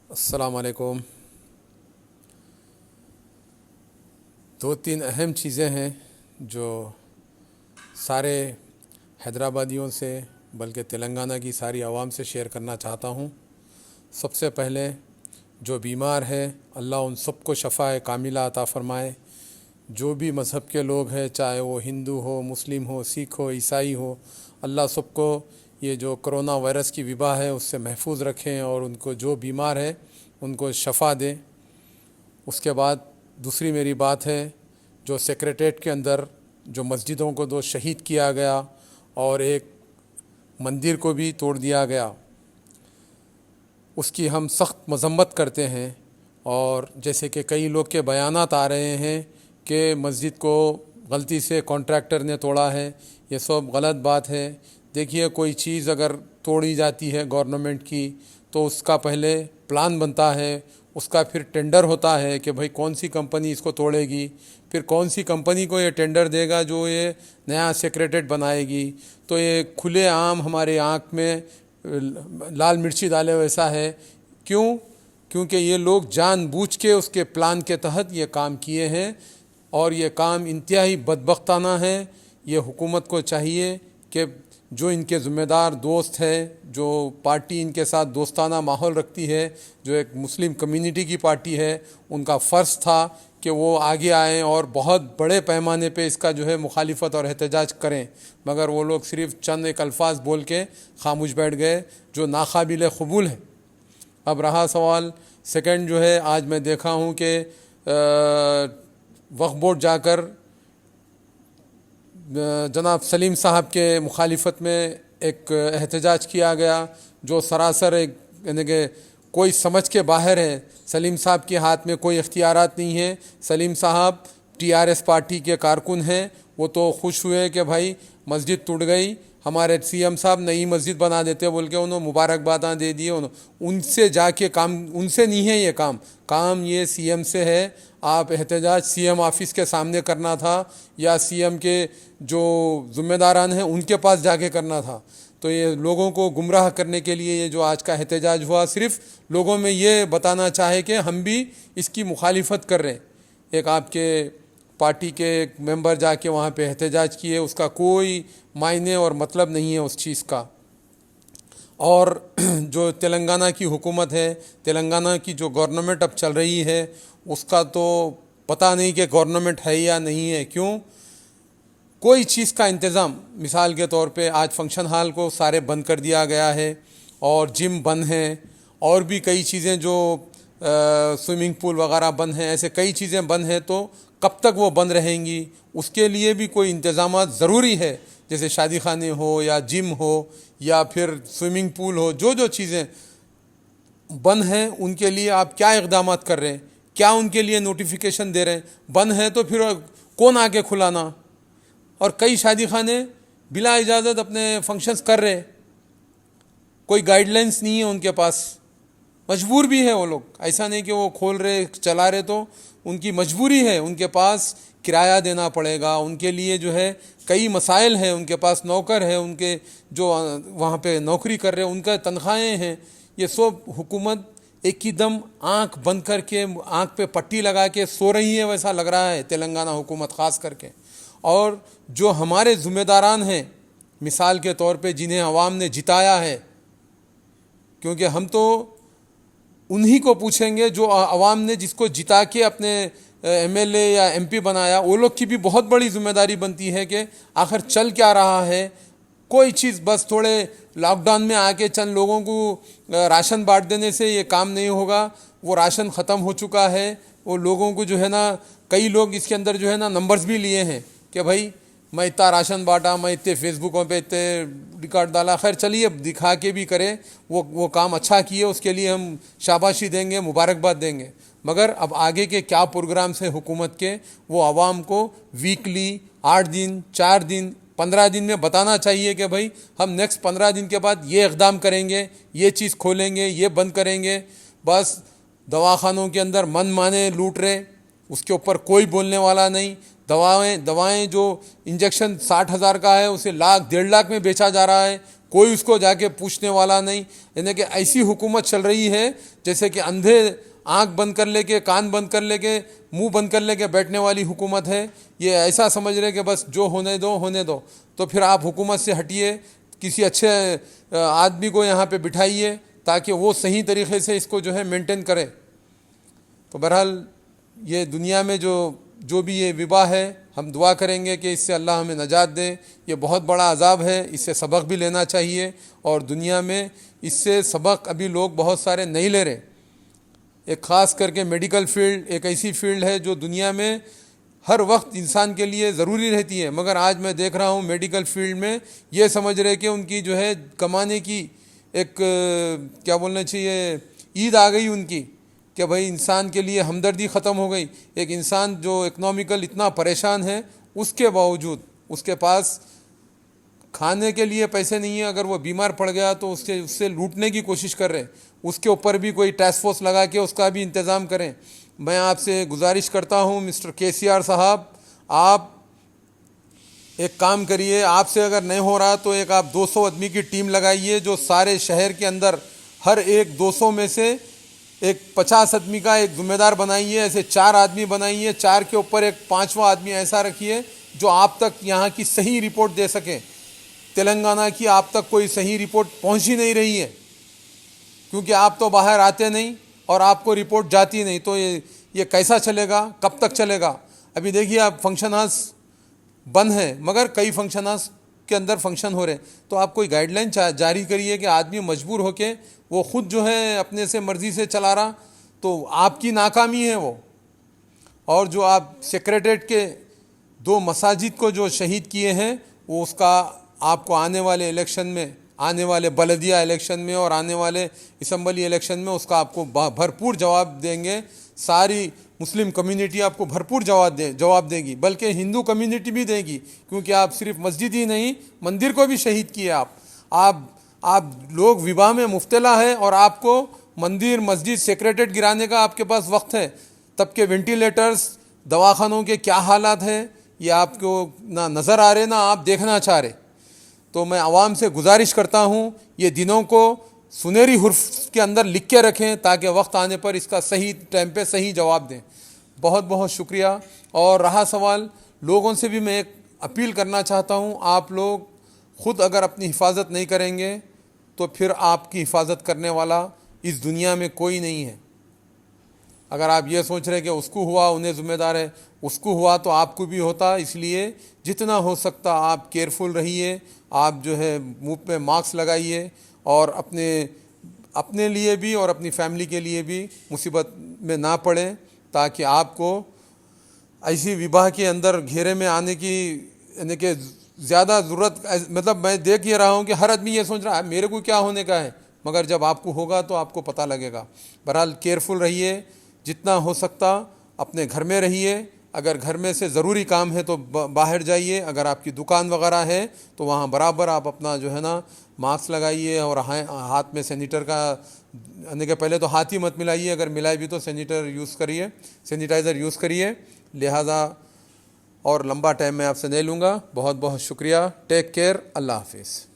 अस्सलाम वालेकुम। दो तीन अहम चीज़ें हैं जो सारे हैदराबादियों से बल्कि तेलंगाना की सारी आवाम से शेयर करना चाहता हूँ। सबसे पहले जो बीमार है अल्लाह उन सबको शफ़ाए कामिला अता फ़रमाए। जो भी मज़हब के लोग हैं, चाहे वो हिंदू हो, मुस्लिम हो, सिख हो, ईसाई हो, अल्लाह सबको ये जो कोरोना वायरस की विबा है उससे महफूज रखें और उनको जो बीमार है उनको शफ़ा दें। उसके बाद दूसरी मेरी बात है, जो सेक्रेटेरिएट के अंदर जो मस्जिदों को दो शहीद किया गया और एक मंदिर को भी तोड़ दिया गया, उसकी हम सख्त मजम्मत करते हैं। और जैसे कि कई लोग के बयानात आ रहे हैं कि मस्जिद को गलती से कॉन्ट्रैक्टर ने तोड़ा है, ये सब गलत बात है। देखिए, कोई चीज़ अगर तोड़ी जाती है गवर्नमेंट की तो उसका पहले प्लान बनता है, उसका फिर टेंडर होता है कि भाई कौन सी कंपनी इसको तोड़ेगी, फिर कौन सी कंपनी को ये टेंडर देगा जो ये नया सेक्रेटेरिएट बनाएगी। तो ये खुले आम हमारे आँख में लाल मिर्ची डाले वैसा है। क्यों? क्योंकि ये लोग जानबूझ के उसके प्लान के तहत ये काम किए हैं और ये काम इंतहाई बदबख्ताना है। ये हुकूमत को चाहिए कि जो इनके ज़िम्मेदार दोस्त है, जो पार्टी इनके साथ दोस्ताना माहौल रखती है, जो एक मुस्लिम कम्युनिटी की पार्टी है, उनका फ़र्ज़ था कि वो आगे आएँ और बहुत बड़े पैमाने पे इसका जो है मुखालिफत और एहतजाज करें। मगर वो लोग सिर्फ़ चंद एक अल्फाज बोल के खामोश बैठ गए, जो नाकाबिल क़बूल है। अब रहा सवाल सेकंड, जो है आज मैं देखा हूँ कि वक्फ बोर्ड जाकर जनाब सलीम साहब के मुखालिफत में एक एहतजाज किया गया, जो सरासर एक यानी कि कोई समझ के बाहर है। सलीम साहब के हाथ में कोई इख्तियारात नहीं है। सलीम साहब टीआरएस पार्टी के कारकुन हैं। वो तो खुश हुए कि भाई मस्जिद टूट गई, हमारे सीएम साहब नई मस्जिद बना देते बोल के उन्होंने मुबारकबादां दे दिए। उनसे जाके काम, उनसे नहीं है ये काम ये सीएम से है। आप एहतजाज सीएम ऑफिस के सामने करना था या सीएम के जो ज़िम्मेदारान हैं उनके पास जाके करना था। तो ये लोगों को गुमराह करने के लिए ये जो आज का एहतजाज हुआ, सिर्फ़ लोगों में ये बताना चाहे कि हम भी इसकी मुखालिफत कर रहे हैं। एक आपके पार्टी के एक मेंबर जाके वहाँ पे एहतजाज किए, उसका कोई मायने और मतलब नहीं है उस चीज़ का। और जो तेलंगाना की हुकूमत है, तेलंगाना की जो गवर्नमेंट अब चल रही है, उसका तो पता नहीं कि गवर्नमेंट है या नहीं है। क्यों? कोई चीज़ का इंतज़ाम, मिसाल के तौर पे आज फंक्शन हॉल को सारे बंद कर दिया गया है और जिम बंद हैं और भी कई चीज़ें जो स्विमिंग पूल वगैरह बंद हैं, ऐसे कई चीज़ें बंद हैं। तो कब तक वो बंद रहेंगी? उसके लिए भी कोई इंतज़ाम ज़रूरी है, जैसे शादी खाने हो या जिम हो या फिर स्विमिंग पूल हो। जो जो चीज़ें बंद हैं उनके लिए आप क्या इक़दाम कर रहे हैं? क्या उनके लिए नोटिफिकेशन दे रहे हैं? बंद है तो फिर कौन आके खुलाना? और कई शादी खाने बिला इजाज़त अपने फंक्शंस कर रहे, कोई गाइडलाइंस नहीं है उनके पास। मजबूर भी है वो लोग, ऐसा नहीं कि वो खोल रहे चला रहे, तो उनकी मजबूरी है। उनके पास किराया देना पड़ेगा, उनके लिए जो है कई मसाइल हैं, उनके पास नौकर है, उनके जो वहाँ पे नौकरी कर रहे हैं उनका तनख्वाहें हैं। ये सब हुकूमत एक ही दम आँख बंद करके, आँख पे पट्टी लगा के सो रही है, वैसा लग रहा है तेलंगाना हुकूमत ख़ास करके। और जो हमारे ज़िम्मेदारान हैं, मिसाल के तौर पे जिन्हें अवाम ने जिताया है, क्योंकि हम तो उन्हीं को पूछेंगे जो अवाम ने जिसको जिता के अपने एमएलए या एमपी बनाया, वो लोग की भी बहुत बड़ी जिम्मेदारी बनती है कि आखिर चल क्या रहा है। कोई चीज़ बस थोड़े लॉकडाउन में आके चंद लोगों को राशन बांट देने से ये काम नहीं होगा। वो राशन ख़त्म हो चुका है। वो लोगों को जो है ना, कई लोग इसके अंदर जो है ना नंबर्स भी लिए हैं कि भाई मैं इतना राशन बांटा, मैं इतने फेसबुकों पे इतने रिकॉर्ड डाला। खैर चलिए, दिखा के भी करें, वो काम अच्छा किए, उसके लिए हम शाबाशी देंगे, मुबारकबाद देंगे। मगर अब आगे के क्या प्रोग्राम्स हैं हुकूमत के, वो आवाम को वीकली 8 दिन, 4 दिन, 15 दिन में बताना चाहिए कि भाई हम नेक्स्ट 15 दिन के बाद ये इक़दाम करेंगे, ये चीज़ खोलेंगे, ये बंद करेंगे। बस दवाखानों के अंदर मन माने लूट रहे, उसके ऊपर कोई बोलने वाला नहीं। दवाएं जो इंजेक्शन 60,000 का है उसे लाख 1.5 लाख में बेचा जा रहा है। कोई उसको जाके पूछने वाला नहीं। यानी कि ऐसी हुकूमत चल रही है जैसे कि अंधे आंख बंद कर लेके, कान बंद कर लेके, मुंह बंद कर लेके बैठने वाली हुकूमत है। ये ऐसा समझ रहे कि बस जो होने दो होने दो। तो फिर आप हुकूमत से हटिए, किसी अच्छे आदमी को यहाँ पे बिठाइए ताकि वो सही तरीके से इसको जो है मेंटेन करे। तो बहरहाल ये दुनिया में जो भी ये विबा है, हम दुआ करेंगे कि इससे अल्लाह हमें नजात दे। ये बहुत बड़ा अजाब है, इससे सबक भी लेना चाहिए। और दुनिया में इससे सबक अभी लोग बहुत सारे नहीं ले रहे। एक ख़ास करके मेडिकल फील्ड एक ऐसी फील्ड है जो दुनिया में हर वक्त इंसान के लिए ज़रूरी रहती है, मगर आज मैं देख रहा हूँ मेडिकल फील्ड में ये समझ रहे कि उनकी जो है कमाने की एक क्या बोलना चाहिए, ईद आ गई उनकी, कि भाई इंसान के लिए हमदर्दी ख़त्म हो गई। एक इंसान जो इकनॉमिकल इतना परेशान है, उसके बावजूद उसके पास खाने के लिए पैसे नहीं है, अगर वो बीमार पड़ गया तो उससे लूटने की कोशिश कर रहे हैं। उसके ऊपर भी कोई टास्क फोर्स लगा के उसका भी इंतज़ाम करें। मैं आपसे गुजारिश करता हूँ मिस्टर KCR साहब, आप एक काम करिए, आपसे अगर नहीं हो रहा तो एक आप 200 आदमी की टीम लगाइए जो सारे शहर के अंदर हर एक 200 में से एक 50 आदमी का एक जिम्मेदार बनाइए। ऐसे 4 आदमी बनाइए, 4 के ऊपर एक 5वां आदमी ऐसा रखिए जो आप तक यहाँ की सही रिपोर्ट दे सके। तेलंगाना की आप तक कोई सही रिपोर्ट पहुँच ही नहीं रही है, क्योंकि आप तो बाहर आते नहीं और आपको रिपोर्ट जाती नहीं। तो ये कैसा चलेगा, कब तक चलेगा? अभी देखिए आप फंक्शन हाउस बंद हैं, मगर कई फंक्शन हाउस के अंदर फंक्शन हो रहे हैं। तो आप कोई गाइडलाइन जारी करिए कि आदमी मजबूर होके वो खुद जो है अपने से मर्जी से चला रहा, तो आपकी नाकामी है वो। और जो आप सेक्रेटरीट के 2 मसाजिद को जो शहीद किए हैं, वो उसका आपको आने वाले इलेक्शन में, आने वाले बलदिया इलेक्शन में और आने वाले असम्बली इलेक्शन में उसका आपको भरपूर जवाब देंगे। सारी मुस्लिम कम्युनिटी आपको भरपूर जवाब देगी, बल्कि हिंदू कम्युनिटी भी देगी, क्योंकि आप सिर्फ मस्जिद ही नहीं मंदिर को भी शहीद किए। आप लोग विवाह में मुफ्तला है और आपको मंदिर मस्जिद सेक्रेटरीट गिराने का आपके पास वक्त है। तब के वेंटिलेटर्स, दवाखानों के क्या हालात हैं, ये आपको ना नज़र आ रहे ना आप देखना चाह रहे। तो मैं आवाम से गुजारिश करता हूँ, ये दिनों को सुनहरी हुर्फ के अंदर लिख के रखें ताकि वक्त आने पर इसका सही टाइम पे सही जवाब दें। बहुत बहुत शुक्रिया। और रहा सवाल, लोगों से भी मैं एक अपील करना चाहता हूँ, आप लोग ख़ुद अगर अपनी हिफाजत नहीं करेंगे तो फिर आपकी हिफाजत करने वाला इस दुनिया में कोई नहीं है। अगर आप ये सोच रहे कि उसको हुआ उन्हें ज़िम्मेदार है, उसको हुआ तो आपको भी होता। इसलिए जितना हो सकता आप केयरफुल रहिए, आप जो है मुंह पे मास्क लगाइए और अपने लिए भी और अपनी फैमिली के लिए भी मुसीबत में ना पड़ें, ताकि आपको ऐसी विवाह के अंदर घेरे में आने की यानी कि ज़्यादा ज़रूरत, मतलब मैं देख ये रहा हूँ कि हर आदमी ये सोच रहा है मेरे को क्या होने का है, मगर जब आपको होगा तो आपको पता लगेगा। बहरहाल केयरफुल रहिए, जितना हो सकता अपने घर में रहिए। अगर घर में से ज़रूरी काम है तो बाहर जाइए। अगर आपकी दुकान वगैरह है तो वहाँ बराबर आप अपना जो है ना मास्क लगाइए और हाथ में सैनिटाइज़र का, यानी कि पहले तो हाथ ही मत मिलाइए, अगर मिलाए भी तो सैनिटाइज़र यूज़ करिए। लिहाजा और लंबा टाइम मैं आपसे नहीं लूँगा। बहुत बहुत शुक्रिया। Take care. अल्लाह हाफिज़।